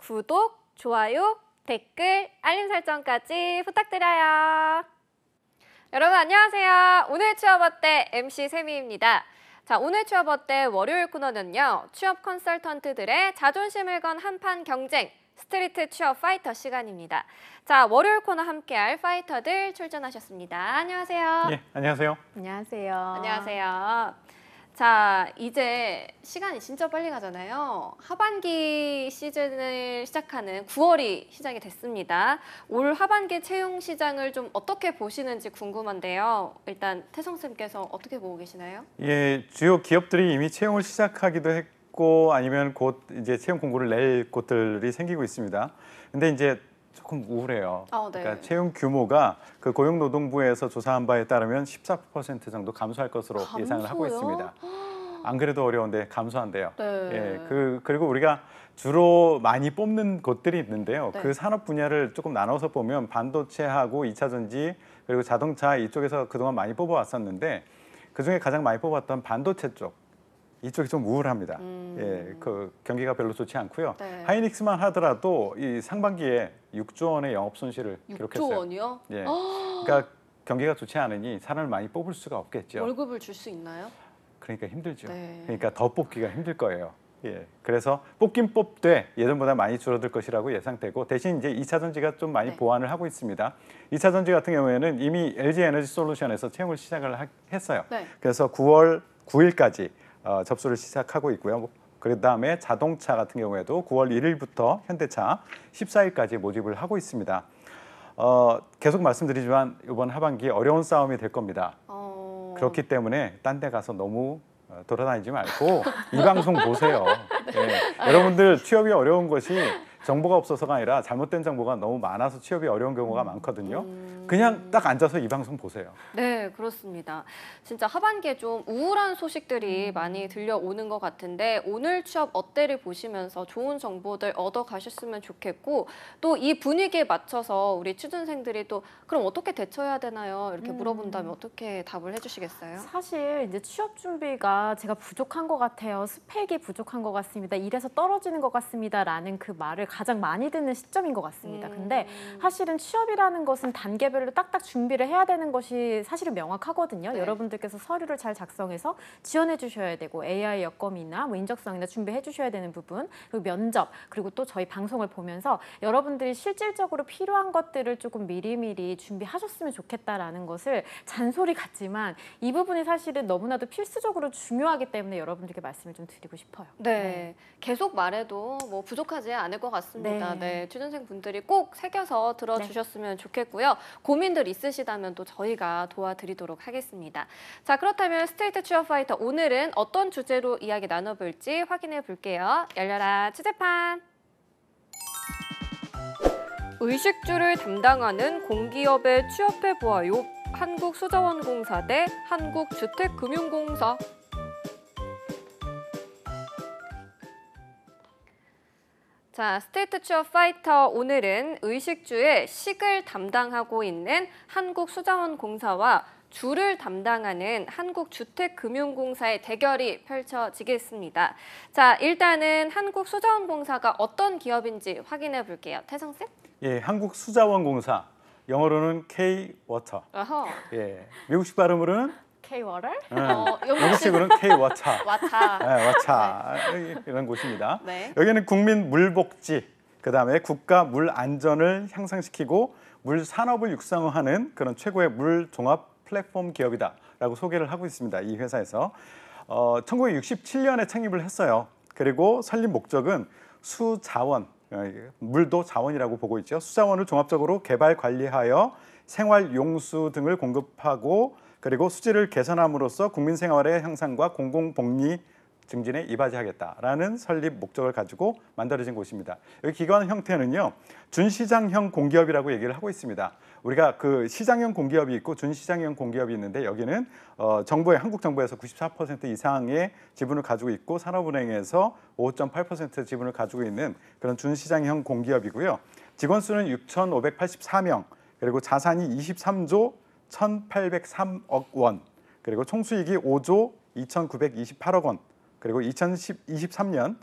구독, 좋아요, 댓글, 알림 설정까지 부탁드려요. 여러분 안녕하세요. 오늘 취업 어때? MC 세미입니다. 자, 오늘 취업 어때? 월요일 코너는요. 취업 컨설턴트들의 자존심을 건 한판 경쟁, 스트리트 취업 파이터 시간입니다. 자, 월요일 코너 함께할 파이터들 출전하셨습니다. 안녕하세요. 네, 안녕하세요. 안녕하세요. 안녕하세요. 자, 이제 시간이 진짜 빨리 가잖아요. 하반기 시즌을 시작하는 9월이 시작이 됐습니다. 올 하반기 채용 시장을 좀 어떻게 보시는지 궁금한데요. 일단 태성쌤께서 어떻게 보고 계시나요? 예, 주요 기업들이 이미 채용을 시작하기도 했고 아니면 곧 이제 채용 공고를 낼 곳들이 생기고 있습니다. 근데 이제 조금 우울해요. 네. 그러니까 채용 규모가 그 고용노동부에서 조사한 바에 따르면 14% 정도 감소할 것으로 예상을 하고 있습니다. 안 그래도 어려운데 감소한대요. 네. 예, 그리고 우리가 주로 많이 뽑는 곳들이 있는데요. 네. 그 산업 분야를 조금 나눠서 보면 반도체하고 2차 전지 그리고 자동차 이쪽에서 그동안 많이 뽑아왔었는데 그중에 가장 많이 뽑았던 반도체 쪽 이쪽이 좀 우울합니다. 예, 그 경기가 별로 좋지 않고요. 네. 하이닉스만 하더라도 이 상반기에 6조 원의 영업 손실을 6조 기록했어요. 원이요? 예, 그러니까 경기가 좋지 않으니 사람을 많이 뽑을 수가 없겠죠. 월급을 줄 수 있나요? 그러니까 힘들죠. 네. 그러니까 더 뽑기가 힘들 거예요. 예, 그래서 뽑긴 뽑되 예전보다 많이 줄어들 것이라고 예상되고 대신 이제 2차 전지가 좀 많이 네. 보완을 하고 있습니다. 2차 전지 같은 경우에는 이미 LG 에너지 솔루션에서 채용을 시작을 했어요. 네. 그래서 9월 9일까지 접수를 시작하고 있고요. 그 다음에 자동차 같은 경우에도 9월 1일부터 현대차 14일까지 모집을 하고 있습니다. 계속 말씀드리지만 이번 하반기 어려운 싸움이 될 겁니다. 그렇기 때문에 딴 데 가서 너무 돌아다니지 말고 이 방송 보세요. 예, 여러분들 취업이 어려운 것이 정보가 없어서가 아니라 잘못된 정보가 너무 많아서 취업이 어려운 경우가 많거든요. 그냥 딱 앉아서 이 방송 보세요. 네, 그렇습니다. 진짜 하반기에 좀 우울한 소식들이 많이 들려오는 것 같은데 오늘 취업 어때를 보시면서 좋은 정보들 얻어 가셨으면 좋겠고 또 이 분위기에 맞춰서 우리 취준생들이 또 그럼 어떻게 대처해야 되나요? 이렇게 물어본다면 어떻게 답을 해주시겠어요? 사실 이제 취업 준비가 제가 부족한 것 같아요. 스펙이 부족한 것 같습니다. 이래서 떨어지는 것 같습니다라는 그 말을 가장 많이 듣는 시점인 것 같습니다. 근데 사실은 취업이라는 것은 단계별로 딱딱 준비를 해야 되는 것이 사실은 명확하거든요. 네. 여러분들께서 서류를 잘 작성해서 지원해 주셔야 되고 AI 여건이나 뭐 인적성이나 준비해 주셔야 되는 부분 그리고 면접 그리고 또 저희 방송을 보면서 여러분들이 실질적으로 필요한 것들을 조금 미리미리 준비하셨으면 좋겠다라는 것을 잔소리 같지만 이 부분이 사실은 너무나도 필수적으로 중요하기 때문에 여러분들께 말씀을 좀 드리고 싶어요. 네, 계속 말해도 뭐 부족하지 않을 것 같습니다. 네, 취준생 분들이 꼭 새겨서 들어주셨으면 좋겠고요. 고민들 있으시다면 또 저희가 도와드리도록 하겠습니다. 자, 그렇다면 스트레이트 취업 파이터 오늘은 어떤 주제로 이야기 나눠볼지 확인해 볼게요. 열려라 취재판. 의식주를 담당하는 공기업에 취업해 보아요. 한국수자원공사 대 한국주택금융공사. 자, 스테이트 취업 파이터 오늘은 의식주의 식을 담당하고 있는 한국수자원공사와 주를 담당하는 한국주택금융공사의 대결이 펼쳐지겠습니다. 자, 일단은 한국수자원공사가 어떤 기업인지 확인해 볼게요. 태성쌤? 예, 한국수자원공사 영어로는 K-워터. 어허. 예, 미국식 발음으로는 K-워터? 영국식으로는 K-워터. 와타. 네, 와차 이런 곳입니다. 네. 여기는 국민 물복지, 그다음에 국가 물 안전을 향상시키고 물 산업을 육성하는 그런 최고의 물 종합 플랫폼 기업이다라고 소개를 하고 있습니다. 이 회사에서 1967년에 창립을 했어요. 그리고 설립 목적은 수자원, 물도 자원이라고 보고 있죠. 수자원을 종합적으로 개발 관리하여 생활 용수 등을 공급하고 그리고 수질을 개선함으로써 국민 생활의 향상과 공공복리 증진에 이바지하겠다라는 설립 목적을 가지고 만들어진 곳입니다. 여기 기관 형태는요, 준시장형 공기업이라고 얘기를 하고 있습니다. 우리가 그 시장형 공기업이 있고 준시장형 공기업이 있는데 여기는 한국 정부에서 94% 이상의 지분을 가지고 있고 산업은행에서 5.8% 지분을 가지고 있는 그런 준시장형 공기업이고요. 직원 수는 6,584명, 그리고 자산이 23조 1,803억 원, 그리고 총수익이 5조 2,928억 원, 그리고 2023년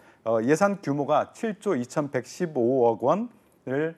예산 규모가 7조 2,115억 원을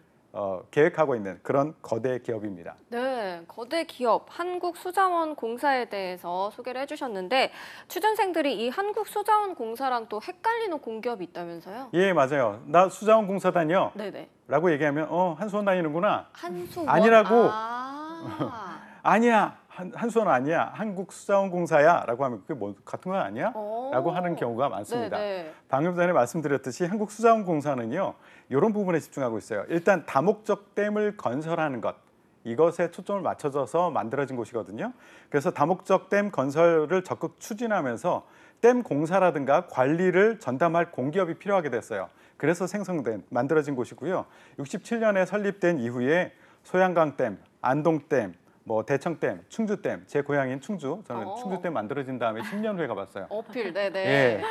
계획하고 있는 그런 거대 기업입니다. 네, 거대 기업 한국수자원공사에 대해서 소개를 해주셨는데 취준생들이 이 한국수자원공사랑 또 헷갈리는 공기업이 있다면서요? 예, 맞아요. 나 수자원공사 다녀 네네. 라고 얘기하면 한수원 다니는구나. 한수원. 아니라고. 아. 아니야. 한수원 아니야. 한국수자원공사야 라고 하면 그게 뭐 같은 건 아니야? 라고 하는 경우가 많습니다. 네네. 방금 전에 말씀드렸듯이 한국수자원공사는요. 이런 부분에 집중하고 있어요. 일단 다목적 댐을 건설하는 것. 이것에 초점을 맞춰져서 만들어진 곳이거든요. 그래서 다목적 댐 건설을 적극 추진하면서 댐 공사라든가 관리를 전담할 공기업이 필요하게 됐어요. 그래서 생성된, 만들어진 곳이고요. 67년에 설립된 이후에 소양강댐, 안동댐, 뭐 대청댐, 충주댐, 제 고향인 충주, 저는 충주댐 만들어진 다음에 10년 후에 가봤어요. 어필, 네네. 예.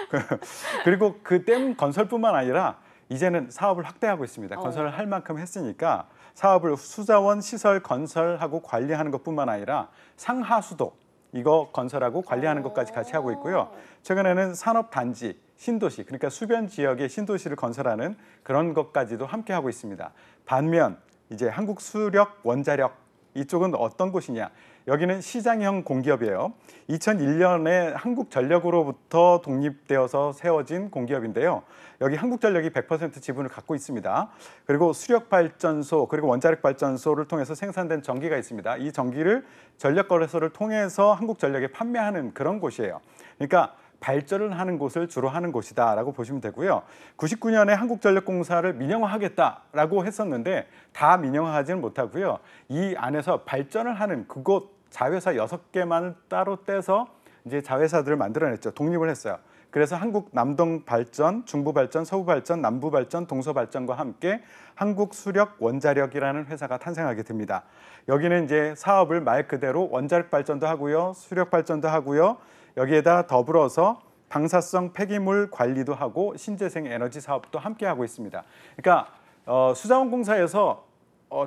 그리고 그 댐 건설뿐만 아니라 이제는 사업을 확대하고 있습니다. 건설을 할 만큼 했으니까 사업을 수자원 시설 건설하고 관리하는 것뿐만 아니라 상하수도 이거 건설하고 관리하는 것까지 같이 하고 있고요. 최근에는 산업단지, 신도시, 그러니까 수변 지역의 신도시를 건설하는 그런 것까지도 함께 하고 있습니다. 반면 이제 한국수력원자력 이쪽은 어떤 곳이냐? 여기는 시장형 공기업이에요. 2001년에 한국전력으로부터 독립되어서 세워진 공기업인데요. 여기 한국전력이 100% 지분을 갖고 있습니다. 그리고 수력발전소 그리고 원자력발전소를 통해서 생산된 전기가 있습니다. 이 전기를 전력거래소를 통해서 한국전력에 판매하는 그런 곳이에요. 그러니까 발전을 하는 곳을 주로 하는 곳이다라고 보시면 되고요. 99년에 한국전력공사를 민영화하겠다라고 했었는데 다 민영화하지는 못하고요. 이 안에서 발전을 하는 그곳 자회사 6개만을 따로 떼서 이제 자회사들을 만들어냈죠. 독립을 했어요. 그래서 한국 남동발전, 중부발전, 서부발전, 남부발전, 동서발전과 함께 한국수력원자력이라는 회사가 탄생하게 됩니다. 여기는 이제 사업을 말 그대로 원자력 발전도 하고요. 수력 발전도 하고요. 여기에다 더불어서 방사성 폐기물 관리도 하고 신재생 에너지 사업도 함께 하고 있습니다. 그러니까 수자원공사에서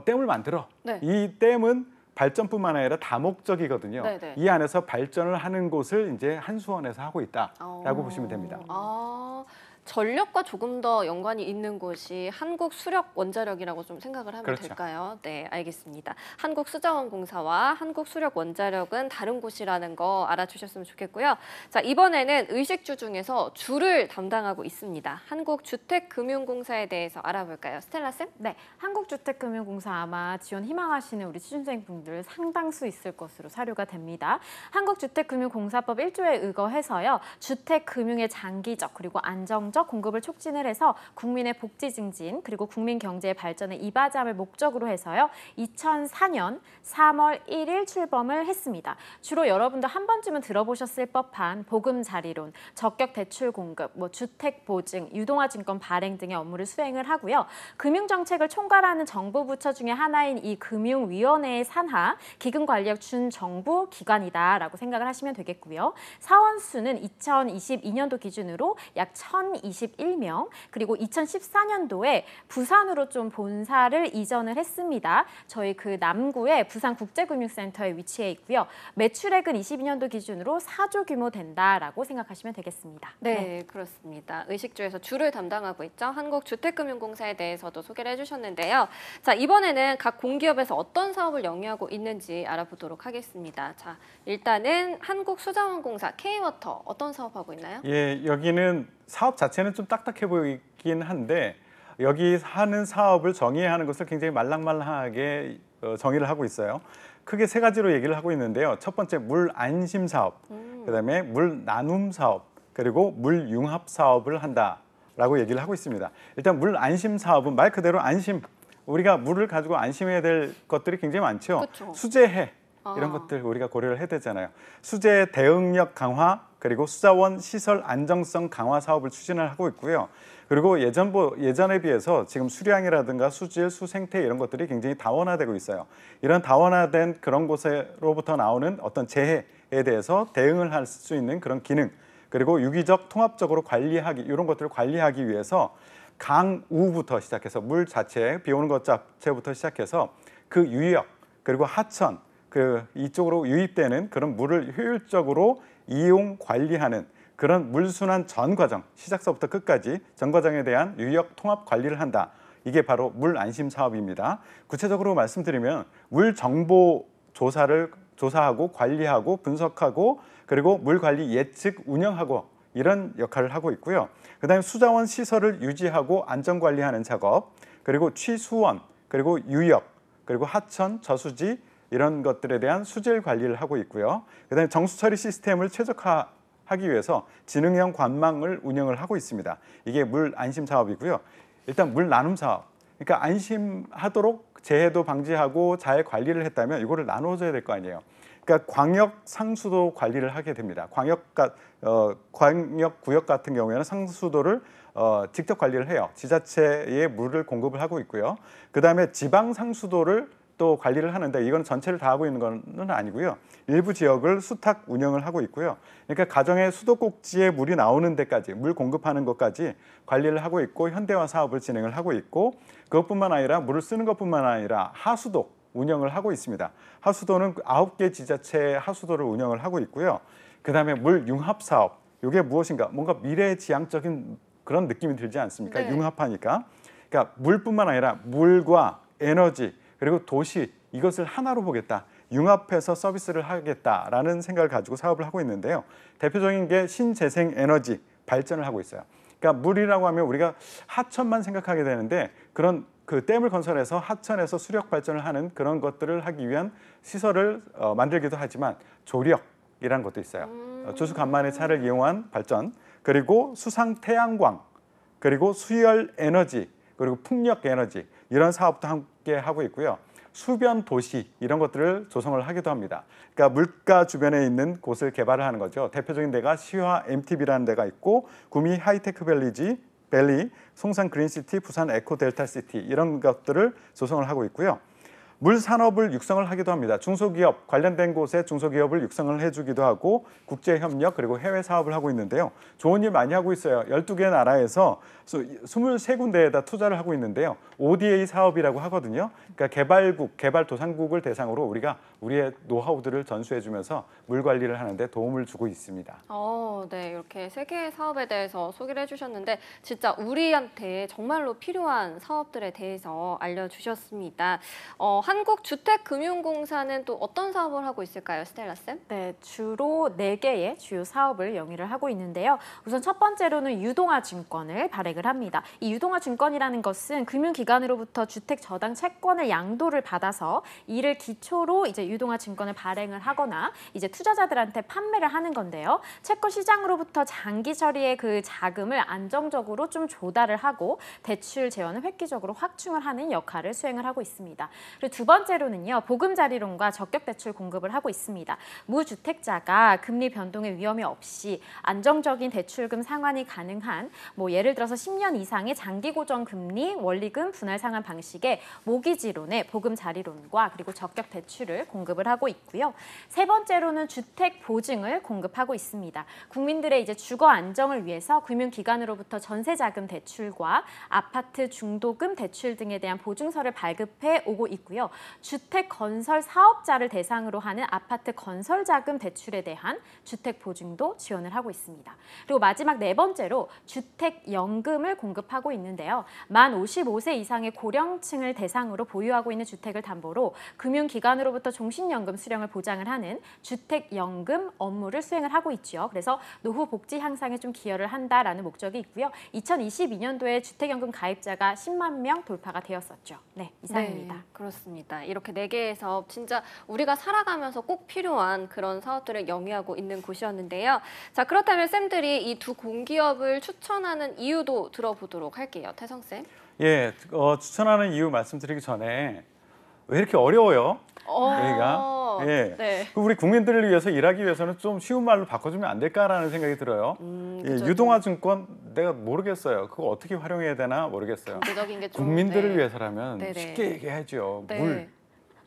댐을 만들어. 네. 이 댐은 발전뿐만 아니라 다목적이거든요. 네네. 이 안에서 발전을 하는 곳을 이제 한수원에서 하고 있다라고 보시면 됩니다. 아, 전력과 조금 더 연관이 있는 곳이 한국수력원자력이라고 좀 생각을 하면 그렇죠. 될까요? 네, 알겠습니다. 한국수자원공사와 한국수력원자력은 다른 곳이라는 거 알아주셨으면 좋겠고요. 자, 이번에는 의식주 중에서 주를 담당하고 있습니다. 한국주택금융공사에 대해서 알아볼까요? 스텔라 쌤? 네, 한국주택금융공사 아마 지원 희망하시는 우리 취준생분들 상당수 있을 것으로 사료가 됩니다. 한국주택금융공사법 1조에 의거해서요. 주택금융의 장기적 그리고 안정적 공급을 촉진을 해서 국민의 복지 증진 그리고 국민 경제의 발전에 이바지함을 목적으로 해서요. 2004년 3월 1일 출범을 했습니다. 주로 여러분도 한 번쯤은 들어보셨을 법한 보금자리론, 적격 대출 공급, 주택 보증, 유동화 증권 발행 등의 업무를 수행을 하고요. 금융정책을 총괄하는 정부 부처 중에 하나인 이 금융위원회의 산하 기금관리역 준정부 기관이다라고 생각을 하시면 되겠고요. 사원 수는 2022년도 기준으로 약 1,021명, 그리고 2014년도에 부산으로 좀 본사를 이전을 했습니다. 저희 그 남구의 부산국제금융센터에 위치해 있고요. 매출액은 22년도 기준으로 4조 규모 된다라고 생각하시면 되겠습니다. 네, 그렇습니다. 의식주에서 주를 담당하고 있죠. 한국주택금융공사에 대해서도 소개를 해주셨는데요. 자, 이번에는 각 공기업에서 어떤 사업을 영위하고 있는지 알아보도록 하겠습니다. 자, 일단은 한국수자원공사 K워터 어떤 사업하고 있나요? 예, 여기는 사업 자체는 좀 딱딱해 보이긴 한데 여기 하는 사업을 정의하는 것을 굉장히 말랑말랑하게 정의를 하고 있어요. 크게 세 가지로 얘기를 하고 있는데요. 첫 번째 물 안심 사업, 그다음에 물 나눔 사업, 그리고 물 융합 사업을 한다라고 얘기를 하고 있습니다. 일단 물 안심 사업은 말 그대로 안심, 우리가 물을 가지고 안심해야 될 것들이 굉장히 많죠. 그쵸. 수재해 이런 것들 우리가 고려를 해야 되잖아요. 수재 대응력 강화 그리고 수자원 시설 안정성 강화 사업을 추진을 하고 있고요. 그리고 예전에 비해서 지금 수량이라든가 수질, 수생태 이런 것들이 굉장히 다원화되고 있어요. 이런 다원화된 그런 곳으로부터 나오는 어떤 재해에 대해서 대응을 할 수 있는 그런 기능, 그리고 유기적 통합적으로 관리하기 이런 것들을 관리하기 위해서 강우부터 시작해서 물 자체, 비 오는 것 자체부터 시작해서 그 유역 그리고 하천 이쪽으로 유입되는 그런 물을 효율적으로 이용 관리하는 그런 물순환 전 과정, 시작서부터 끝까지 전 과정에 대한 유역 통합 관리를 한다. 이게 바로 물 안심 사업입니다. 구체적으로 말씀드리면 물 정보 조사하고 관리하고 분석하고 그리고 물 관리 예측 운영하고 이런 역할을 하고 있고요. 그다음에 수자원 시설을 유지하고 안전 관리하는 작업, 그리고 취수원, 그리고 유역, 그리고 하천, 저수지 이런 것들에 대한 수질 관리를 하고 있고요. 그다음에 정수 처리 시스템을 최적화하기 위해서 지능형 관망을 운영을 하고 있습니다. 이게 물 안심 사업이고요. 일단 물 나눔 사업. 그러니까 안심하도록 재해도 방지하고 잘 관리를 했다면 이거를 나눠줘야 될 거 아니에요. 그러니까 광역 상수도 관리를 하게 됩니다. 광역 구역 같은 경우에는 상수도를 직접 관리를 해요. 지자체에 물을 공급을 하고 있고요. 그다음에 지방 상수도를 또 관리를 하는데 이건 전체를 다 하고 있는 건 아니고요. 일부 지역을 수탁 운영을 하고 있고요. 그러니까 가정의 수도꼭지에 물이 나오는 데까지 물 공급하는 것까지 관리를 하고 있고 현대화 사업을 진행을 하고 있고 그것뿐만 아니라 물을 쓰는 것뿐만 아니라 하수도 운영을 하고 있습니다. 하수도는 9개 지자체 하수도를 운영을 하고 있고요. 그다음에 물 융합 사업. 이게 무엇인가? 뭔가 미래지향적인 그런 느낌이 들지 않습니까? 네. 융합하니까. 그러니까 물뿐만 아니라 물과 에너지 그리고 도시 이것을 하나로 보겠다. 융합해서 서비스를 하겠다라는 생각을 가지고 사업을 하고 있는데요. 대표적인 게 신재생 에너지 발전을 하고 있어요. 그러니까 물이라고 하면 우리가 하천만 생각하게 되는데 그런 그 댐을 건설해서 하천에서 수력 발전을 하는 그런 것들을 하기 위한 시설을 만들기도 하지만 조력이라는 것도 있어요. 조수 간만의 차를 이용한 발전, 그리고 수상 태양광, 그리고 수열 에너지, 그리고 풍력 에너지 이런 사업도 함께 하고 있고요. 수변 도시 이런 것들을 조성을 하기도 합니다. 그러니까 물가 주변에 있는 곳을 개발을 하는 거죠. 대표적인 데가 시화 MTB라는 데가 있고 구미 하이테크 밸리, 송산 그린시티, 부산 에코 델타시티 이런 것들을 조성을 하고 있고요. 물 산업을 육성을 하기도 합니다. 중소기업 관련된 곳에 중소기업을 육성을 해주기도 하고 국제협력 그리고 해외 사업을 하고 있는데요. 좋은 일 많이 하고 있어요. 12개 나라에서 23군데에다 투자를 하고 있는데요. ODA 사업이라고 하거든요. 그러니까 개발국, 개발도상국을 대상으로 우리가 우리의 노하우들을 전수해주면서 물 관리를 하는데 도움을 주고 있습니다. 네, 이렇게 세 개의 사업에 대해서 소개를 해주셨는데 진짜 우리한테 정말로 필요한 사업들에 대해서 알려주셨습니다. 한국주택금융공사는 또 어떤 사업을 하고 있을까요, 스텔라 쌤? 네, 주로 4개의 주요 사업을 영위를 하고 있는데요. 우선 첫 번째로는 유동화 증권을 발행을 합니다. 이 유동화 증권이라는 것은 금융기관으로부터 주택 저당 채권을 양도를 받아서 이를 기초로 이제 유동화 증권을 발행을 하거나 이제 투자자들한테 판매를 하는 건데요. 채권 시장으로부터 장기 처리의 그 자금을 안정적으로 좀 조달을 하고 대출 재원을 획기적으로 확충을 하는 역할을 수행을 하고 있습니다. 그리고 두 번째로는요, 보금자리론과 적격대출 공급을 하고 있습니다. 무주택자가 금리 변동의 위험이 없이 안정적인 대출금 상환이 가능한 예를 들어서 10년 이상의 장기 고정 금리 원리금 분할 상환 방식의 모기지론의 보금자리론과 그리고 적격대출을 공급을 하고 있고요. 세 번째로는 주택 보증을 공급하고 있습니다. 국민들의 이제 주거 안정을 위해서 금융기관으로부터 전세자금 대출과 아파트 중도금 대출 등에 대한 보증서를 발급해 오고 있고요. 주택 건설 사업자를 대상으로 하는 아파트 건설 자금 대출에 대한 주택 보증도 지원을 하고 있습니다. 그리고 마지막 네 번째로 주택연금을 공급하고 있는데요. 만 55세 이상의 고령층을 대상으로 보유하고 있는 주택을 담보로 금융기관으로부터 종신연금 수령을 보장을 하는 주택연금 업무를 수행을 하고 있죠. 그래서 노후 복지 향상에 좀 기여를 한다라는 목적이 있고요. 2022년도에 주택연금 가입자가 10만 명 돌파가 되었었죠. 네, 이상입니다. 네, 그렇습니다. 이렇게 네 개의 사업 진짜 우리가 살아가면서 꼭 필요한 그런 사업들을 영위하고 있는 곳이었는데요. 자, 그렇다면 쌤들이 이 두 공기업을 추천하는 이유도 들어보도록 할게요. 태성 쌤. 예, 추천하는 이유 말씀드리기 전에 왜 이렇게 어려워요? 여기가. 예. 네. 우리 국민들을 위해서 일하기 위해서는 좀 쉬운 말로 바꿔주면 안 될까라는 생각이 들어요. 그렇죠. 유동화 증권 내가 모르겠어요. 그거 어떻게 활용해야 되나 모르겠어요. 경제적인 게 좀, 국민들을 네. 위해서라면 네네. 쉽게 얘기해야죠. 네. 물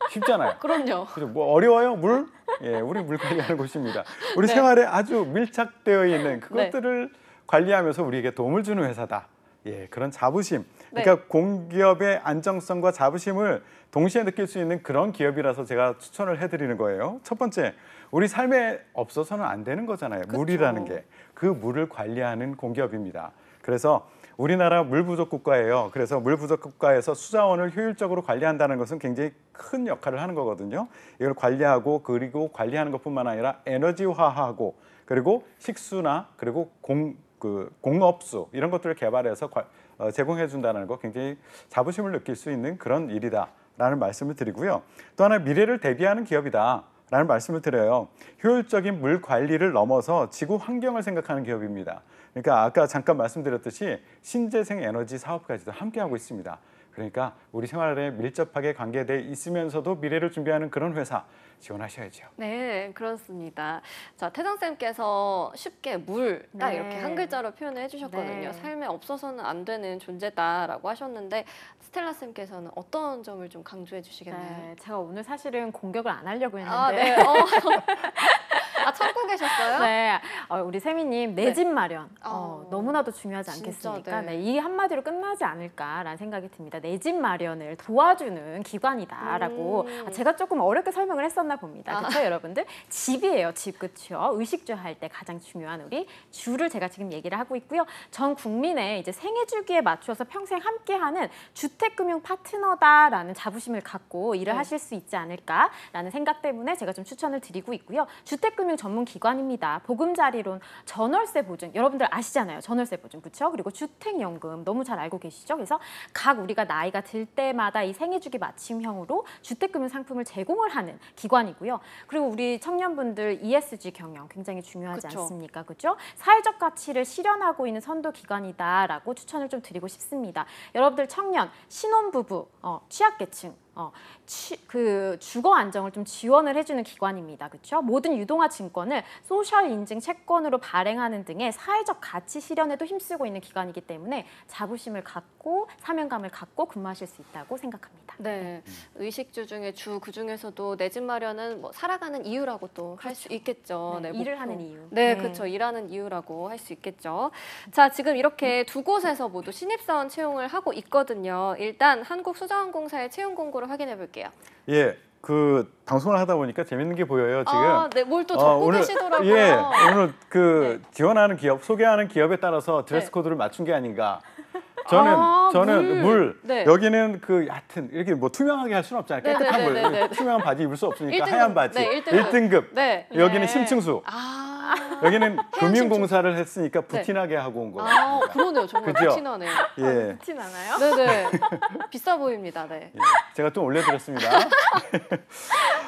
쉽잖아요. 그럼요. 그죠? 뭐 어려워요? 물? 예, 우리 물 관리하는 곳입니다. 우리 네. 생활에 아주 밀착되어 있는 그것들을 관리하면서 우리에게 도움을 주는 회사다. 예, 그런 자부심. 그러니까 공기업의 안정성과 자부심을 동시에 느낄 수 있는 그런 기업이라서 제가 추천을 해드리는 거예요. 첫 번째, 우리 삶에 없어서는 안 되는 거잖아요. 그쵸. 물이라는 게. 그 물을 관리하는 공기업입니다. 그래서 우리나라 물 부족 국가예요. 그래서 물 부족 국가에서 수자원을 효율적으로 관리한다는 것은 굉장히 큰 역할을 하는 거거든요. 이걸 관리하고 그리고 관리하는 것뿐만 아니라 에너지화하고 그리고 식수나 그리고 공업수 이런 것들을 개발해서 제공해 준다는 거 굉장히 자부심을 느낄 수 있는 그런 일이다라는 말씀을 드리고요. 또 하나 미래를 대비하는 기업이다라는 말씀을 드려요. 효율적인 물 관리를 넘어서 지구 환경을 생각하는 기업입니다. 그러니까 아까 잠깐 말씀드렸듯이 신재생 에너지 사업까지도 함께하고 있습니다. 그러니까 우리 생활에 밀접하게 관계돼 있으면서도 미래를 준비하는 그런 회사 지원하셔야죠. 네, 그렇습니다. 자, 태정쌤께서 쉽게 물, 딱 네. 이렇게 한 글자로 표현을 해주셨거든요. 네. 삶에 없어서는 안 되는 존재다라고 하셨는데 스텔라쌤께서는 어떤 점을 좀 강조해 주시겠나요? 네, 제가 오늘 사실은 공격을 안 하려고 했는데 아, 네. 아, 참고 계셨어요? 네, 우리 세미님 내 집 마련 너무나도 중요하지 진짜, 않겠습니까? 네. 네, 이 한마디로 끝나지 않을까라는 생각이 듭니다. 내 집 마련을 도와주는 기관이다라고 제가 조금 어렵게 설명을 했었나 봅니다. 그렇죠, 여러분들? 집이에요, 집. 그렇죠? 의식주 할 때 가장 중요한 우리 주를 제가 지금 얘기를 하고 있고요. 전 국민의 이제 생애 주기에 맞추어서 평생 함께하는 주택금융 파트너다라는 자부심을 갖고 일을 네. 하실 수 있지 않을까라는 생각 때문에 제가 좀 추천을 드리고 있고요. 주택금융 전문 기관입니다. 보금자리론, 전월세 보증 여러분들 아시잖아요. 전월세 보증 그렇죠? 그리고 주택연금 너무 잘 알고 계시죠? 그래서 각 우리가 나이가 들 때마다 이 생애주기 맞춤형으로 주택금융 상품을 제공을 하는 기관이고요. 그리고 우리 청년분들 ESG 경영 굉장히 중요하지 그쵸. 않습니까? 그렇죠? 사회적 가치를 실현하고 있는 선도 기관이다라고 추천을 좀 드리고 싶습니다. 여러분들 청년, 신혼부부, 취약계층 그 주거 안정을 좀 지원을 해주는 기관입니다. 그렇죠? 모든 유동화 증권을 소셜 인증 채권으로 발행하는 등의 사회적 가치 실현에도 힘쓰고 있는 기관이기 때문에 자부심을 갖고 사명감을 갖고 근무하실 수 있다고 생각합니다. 네, 의식주 중에 주 그 중에서도 내 집 마련은 뭐 살아가는 이유라고 또 할 수 있겠죠. 네, 일을 하는 이유. 네, 그렇죠. 일하는 이유라고 할 수 있겠죠. 자, 지금 이렇게 두 곳에서 모두 신입사원 채용을 하고 있거든요. 일단 한국수자원공사의 채용 공고를 확인해 볼게요. 예, 그 방송을 하다 보니까 재밌는 게 보여요. 지금. 아, 네, 뭘 또 적고 오늘, 계시더라고요. 예, 오늘 그 지원하는 기업, 소개하는 기업에 따라서 드레스 코드를 맞춘 게 아닌가. 저는 물. 네. 여기는 그 얕은 이렇게 뭐 투명하게 할 수는 없잖아요. 깨끗한 물. 네네네네네. 투명한 바지 입을 수 없으니까 1등급. 하얀 바지. 네, 1등급. 1등급. 네. 여기는 네. 심층수. 아, 여기는 금융공사를 했으니까 부티나게 하고 온 거예요. 아, 그러네요. 정말 그죠? 부티나네요. 예. 그렇진 않아요? 네네. 비싸 보입니다. 네. 예, 제가 좀 올려드렸습니다.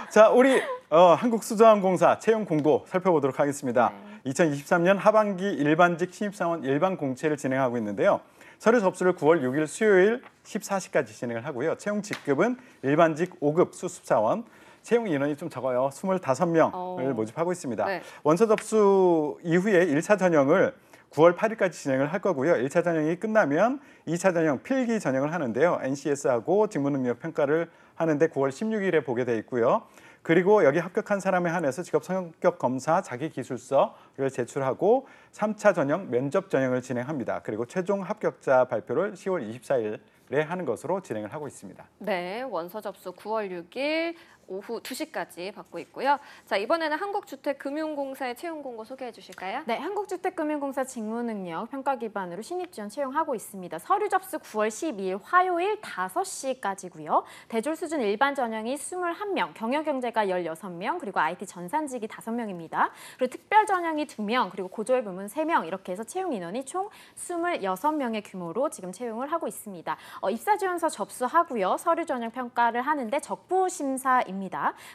자, 우리 한국수자원공사 채용 공고 살펴보도록 하겠습니다. 2023년 하반기 일반직 신입사원 일반 공채를 진행하고 있는데요. 서류 접수를 9월 6일 수요일 14시까지 진행을 하고요. 채용 직급은 일반직 5급 수습사원. 채용 인원이 좀 적어요. 25명을 모집하고 있습니다. 네. 원서 접수 이후에 1차 전형을 9월 8일까지 진행을 할 거고요. 1차 전형이 끝나면 2차 전형 필기 전형을 하는데요. NCS하고 직무능력 평가를 하는데 9월 16일에 보게 돼 있고요. 그리고 여기 합격한 사람에 한해서 직업 성격 검사 자기 기술서를 제출하고 3차 전형 면접 전형을 진행합니다. 그리고 최종 합격자 발표를 10월 24일에 하는 것으로 진행을 하고 있습니다. 네, 원서 접수 9월 6일 오후 2시까지 받고 있고요. 자, 이번에는 한국주택금융공사의 채용 공고 소개해 주실까요? 네, 한국주택금융공사 직무능력 평가 기반으로 신입 지원 채용하고 있습니다. 서류 접수 9월 12일 화요일 5시까지고요. 대졸 수준 일반 전형이 21명, 경영경제가 16명, 그리고 IT 전산직이 5명입니다. 그리고 특별 전형이 2명, 그리고 고졸 부문 3명 이렇게 해서 채용 인원이 총 26명의 규모로 지금 채용을 하고 있습니다. 입사 지원서 접수하고요. 서류 전형 평가를 하는데 적부 심사입니다.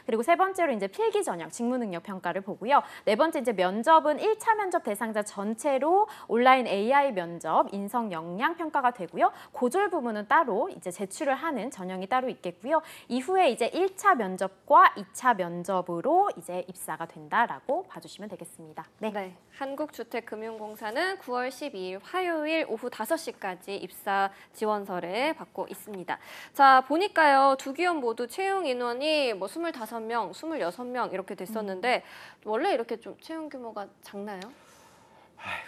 그리고 세 번째로 이제 필기 전형 직무능력 평가를 보고요. 네 번째 이제 면접은 1차 면접 대상자 전체로 온라인 AI 면접 인성 역량 평가가 되고요. 고졸 부문은 따로 이제 제출을 하는 전형이 따로 있겠고요. 이후에 이제 1차 면접과 2차 면접으로 이제 입사가 된다라고 봐주시면 되겠습니다. 네. 네, 한국주택금융공사는 9월 12일 화요일 오후 5시까지 입사 지원서를 받고 있습니다. 자, 보니까요. 두 기업 모두 채용 인원이 뭐 25명, 26명 이렇게 됐었는데 원래 이렇게 좀 채용 규모가 작나요?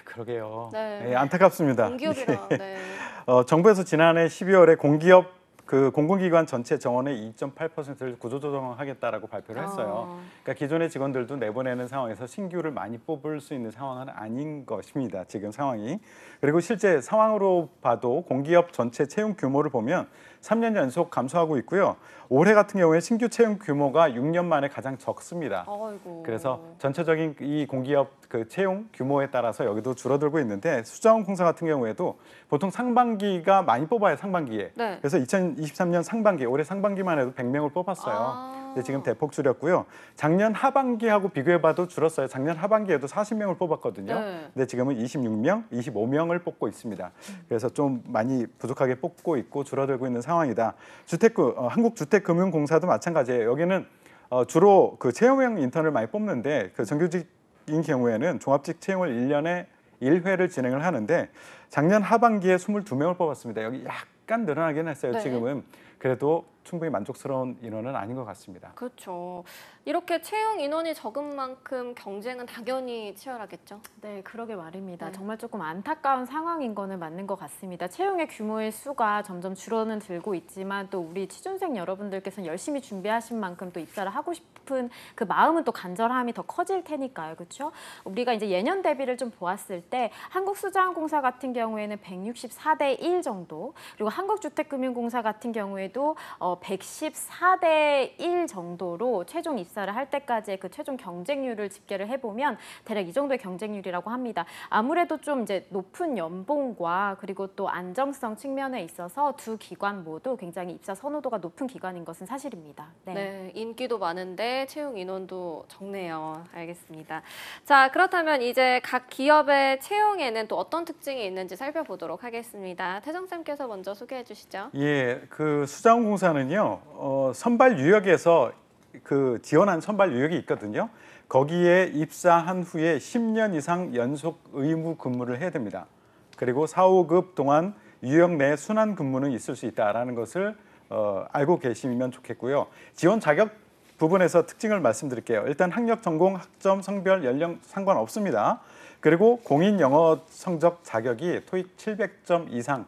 그러게요. 네. 예, 안타깝습니다. 공기업이라. 네. 정부에서 지난해 12월에 공기업 그 공공기관 전체 정원의 2.8%를 구조조정하겠다라고 발표를 했어요. 그러니까 기존의 직원들도 내보내는 상황에서 신규를 많이 뽑을 수 있는 상황은 아닌 것입니다. 지금 상황이. 그리고 실제 상황으로 봐도 공기업 전체 채용 규모를 보면 3년 연속 감소하고 있고요. 올해 같은 경우에 신규 채용 규모가 6년 만에 가장 적습니다. 아이고. 그래서 전체적인 이 공기업 그 채용 규모에 따라서 여기도 줄어들고 있는데 수자원공사 같은 경우에도 보통 상반기가 많이 뽑아요, 상반기에. 네. 그래서 2023년 상반기, 올해 상반기만 해도 100명을 뽑았어요. 근데 지금 대폭 줄였고요. 작년 하반기하고 비교해봐도 줄었어요. 작년 하반기에도 40명을 뽑았거든요. 네. 근데 지금은 26명, 25명을 뽑고 있습니다. 그래서 좀 많이 부족하게 뽑고 있고 줄어들고 있는 상황이다. 한국주택금융공사도 마찬가지예요. 여기는 주로 그 채용형 인턴을 많이 뽑는데 그 정규직인 경우에는 종합직 채용을 1년에 1회를 진행을 하는데 작년 하반기에 22명을 뽑았습니다. 여기 약간 늘어나긴 했어요. 네. 지금은. 그래도 충분히 만족스러운 인원은 아닌 것 같습니다. 그렇죠. 이렇게 채용 인원이 적은 만큼 경쟁은 당연히 치열하겠죠. 네, 그러게 말입니다. 네. 정말 조금 안타까운 상황인 거는 맞는 것 같습니다. 채용의 규모의 수가 점점 줄어는 들고 있지만 또 우리 취준생 여러분들께서는 열심히 준비하신 만큼 또 입사를 하고 싶은 그 마음은 또 간절함이 더 커질 테니까요. 그렇죠? 우리가 이제 예년 대비를 좀 보았을 때 한국수자원공사 같은 경우에는 164대 1 정도, 그리고 한국주택금융공사 같은 경우에도 114대 1 정도로 최종 입사를 할 때까지의 그 최종 경쟁률을 집계를 해보면 대략 이 정도의 경쟁률이라고 합니다. 아무래도 좀 이제 높은 연봉과 그리고 또 안정성 측면에 있어서 두 기관 모두 굉장히 입사 선호도가 높은 기관인 것은 사실입니다. 네, 인기도 많은데 채용 인원도 적네요. 알겠습니다. 자, 그렇다면 이제 각 기업의 채용에는 또 어떤 특징이 있는지 살펴보도록 하겠습니다. 태정쌤께서 먼저 소개해 주시죠. 예, 그 수자원공사는요, 선발 유역에서 그 지원한 선발 유역이 있거든요. 거기에 입사한 후에 10년 이상 연속 의무 근무를 해야 됩니다. 그리고 4, 5급 동안 유역 내 순환 근무는 있을 수 있다라는 것을 알고 계시면 좋겠고요. 지원 자격 부분에서 특징을 말씀드릴게요. 일단 학력, 전공, 학점, 성별, 연령 상관없습니다. 그리고 공인 영어 성적 자격이 토익 700점 이상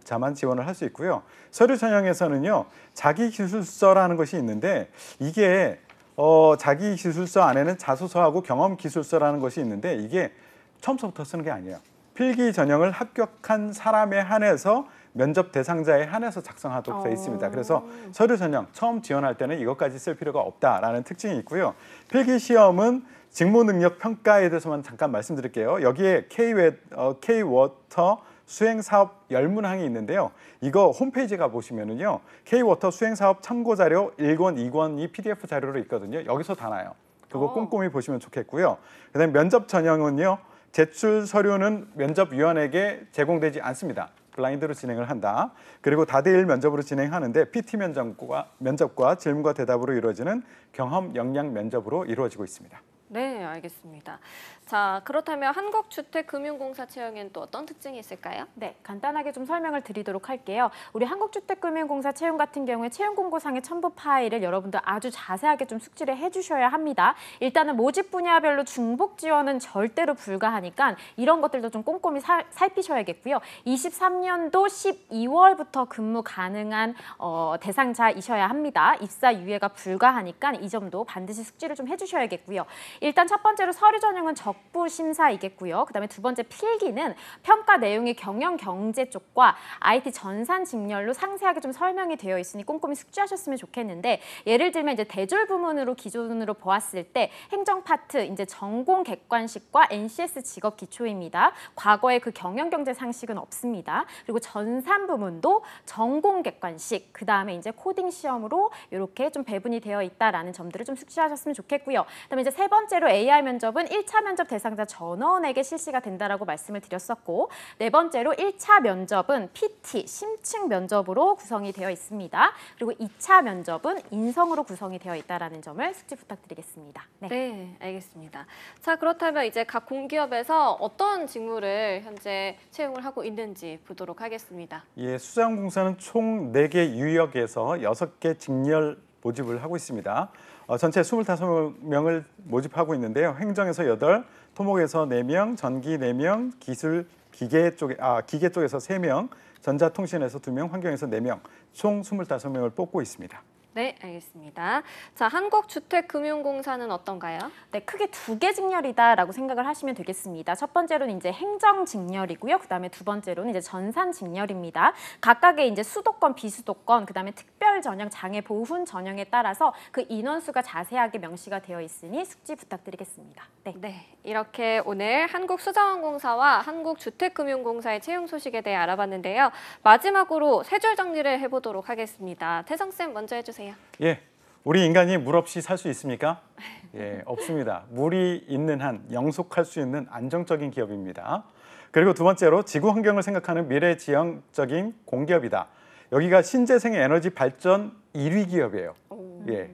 자만 지원을 할 수 있고요. 서류 전형에서는요, 자기 기술서라는 것이 있는데 이게 자기 기술서 안에는 자소서하고 경험 기술서라는 것이 있는데 이게 처음부터 쓰는 게 아니에요. 필기 전형을 합격한 사람에 한해서 면접 대상자에 한해서 작성하도록 되어 있습니다. 그래서 서류 전형 처음 지원할 때는 이것까지 쓸 필요가 없다라는 특징이 있고요. 필기 시험은 직무 능력 평가에 대해서만 잠깐 말씀드릴게요. 여기에 K-워터 수행사업 열문항이 있는데요. 이거 홈페이지 가보시면은요. K-워터 수행사업 참고자료 1권, 2권이 PDF 자료로 있거든요. 여기서 다 나요. 그거 꼼꼼히 보시면 좋겠고요. 그다음에 면접 전형은요. 제출 서류는 면접위원에게 제공되지 않습니다. 블라인드로 진행을 한다. 그리고 다대일 면접으로 진행하는데 PT 면접과 질문과 대답으로 이루어지는 경험 역량 면접으로 이루어지고 있습니다. 네, 알겠습니다. 자, 그렇다면 한국주택금융공사 채용에는 또 어떤 특징이 있을까요? 네, 간단하게 좀 설명을 드리도록 할게요. 우리 한국주택금융공사 채용 같은 경우에 채용공고상의 첨부 파일을 여러분들 아주 자세하게 좀 숙지를 해주셔야 합니다. 일단은 모집 분야별로 중복 지원은 절대로 불가하니까 이런 것들도 좀 꼼꼼히 살피셔야겠고요. 23년도 12월부터 근무 가능한 대상자이셔야 합니다. 입사 유예가 불가하니까 이 점도 반드시 숙지를 좀 해주셔야겠고요. 일단 첫 번째로 서류 전형은 적부 심사이겠고요. 그다음에 두 번째 필기는 평가 내용이 경영 경제 쪽과 IT 전산 직렬로 상세하게 좀 설명이 되어 있으니 꼼꼼히 숙지하셨으면 좋겠는데 예를 들면 이제 대졸 부문으로 기존으로 보았을 때 행정 파트 이제 전공 객관식과 NCS 직업 기초입니다. 과거에 그 경영 경제 상식은 없습니다. 그리고 전산 부문도 전공 객관식 그다음에 이제 코딩 시험으로 이렇게 좀 배분이 되어 있다라는 점들을 좀 숙지하셨으면 좋겠고요. 그다음에 이제 세 번째로 AR 면접은 1차 면접 대상자 전원에게 실시가 된다라고 말씀을 드렸었고 네 번째로 1차 면접은 PT, 심층 면접으로 구성이 되어 있습니다. 그리고 2차 면접은 인성으로 구성이 되어 있다라는 점을 숙지 부탁드리겠습니다. 네, 알겠습니다. 자, 그렇다면 이제 각 공기업에서 어떤 직무를 현재 채용을 하고 있는지 보도록 하겠습니다. 예, 수자원공사는 총 4개 유역에서 6개 직렬 모집을 하고 있습니다. 전체 25명을 모집하고 있는데요. 행정에서 8, 토목에서 4명, 전기 4명, 기계 쪽에서 3명, 전자통신에서 2명, 환경에서 4명, 총 25명을 뽑고 있습니다. 네, 알겠습니다. 자, 한국주택금융공사는 어떤가요? 네, 크게 2개 직렬이다라고 생각을 하시면 되겠습니다. 첫 번째로는 이제 행정 직렬이고요. 그다음에 두 번째로는 이제 전산 직렬입니다. 각각의 이제 수도권, 비수도권, 그다음에 특별 전형, 장애 보훈 전형에 따라서 그 인원수가 자세하게 명시가 되어 있으니 숙지 부탁드리겠습니다. 네. 네, 이렇게 오늘 한국수자원공사와 한국주택금융공사의 채용 소식에 대해 알아봤는데요. 마지막으로 세 줄 정리를 해보도록 하겠습니다. 태성쌤 먼저 해주세요. 예, 우리 인간이 물 없이 살 수 있습니까? 예, 없습니다. 물이 있는 한 영속할 수 있는 안정적인 기업입니다. 그리고 두 번째로 지구 환경을 생각하는 미래지향적인 공기업이다. 여기가 신재생 에너지 발전 1위 기업이에요. 예,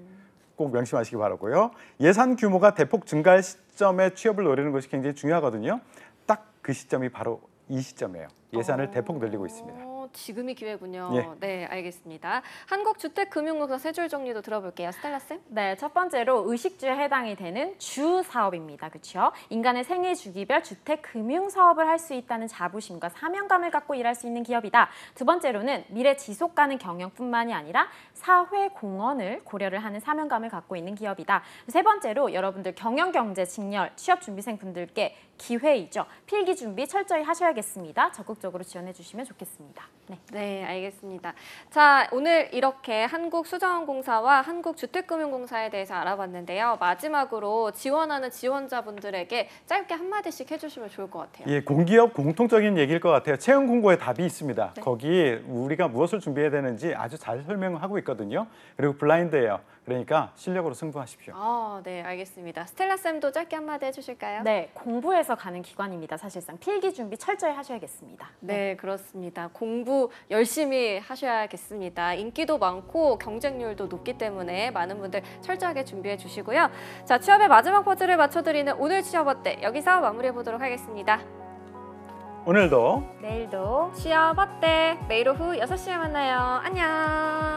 꼭 명심하시기 바라고요. 예산 규모가 대폭 증가할 시점에 취업을 노리는 것이 굉장히 중요하거든요. 딱 그 시점이 바로 이 시점이에요. 예산을 대폭 늘리고 있습니다. 지금이 기회군요. 예. 네, 알겠습니다. 한국주택금융공사 세 줄 정리도 들어볼게요. 스텔라쌤. 네, 첫 번째로 의식주에 해당이 되는 주 사업입니다. 그렇죠? 인간의 생애 주기별 주택 금융 사업을 할 수 있다는 자부심과 사명감을 갖고 일할 수 있는 기업이다. 두 번째로는 미래 지속 가능 경영뿐만이 아니라 사회 공헌을 고려를 하는 사명감을 갖고 있는 기업이다. 세 번째로 여러분들 경영 경제 직렬 취업 준비생 분들께 기회이죠. 필기 준비 철저히 하셔야겠습니다. 적극적으로 지원해 주시면 좋겠습니다. 네. 네, 알겠습니다. 자, 오늘 이렇게 한국수자원공사와 한국주택금융공사에 대해서 알아봤는데요. 마지막으로 지원하는 지원자분들에게 짧게 한마디씩 해주시면 좋을 것 같아요. 예, 공기업 공통적인 얘기일 것 같아요. 채용 공고에 답이 있습니다. 네. 거기 우리가 무엇을 준비해야 되는지 아주 잘 설명하고 있거든요. 그리고 블라인드예요. 그러니까 실력으로 승부하십시오. 네, 알겠습니다. 스텔라쌤도 짧게 한마디 해주실까요? 네, 공부해서 가는 기관입니다. 사실상 필기 준비 철저히 하셔야겠습니다. 네, 그렇습니다. 공부 열심히 하셔야겠습니다. 인기도 많고 경쟁률도 높기 때문에 많은 분들 철저하게 준비해 주시고요. 자, 취업의 마지막 퍼즐을 맞춰드리는 오늘 취업 어때? 여기서 마무리해 보도록 하겠습니다. 오늘도 내일도 취업 어때? 매일 오후 6시에 만나요. 안녕.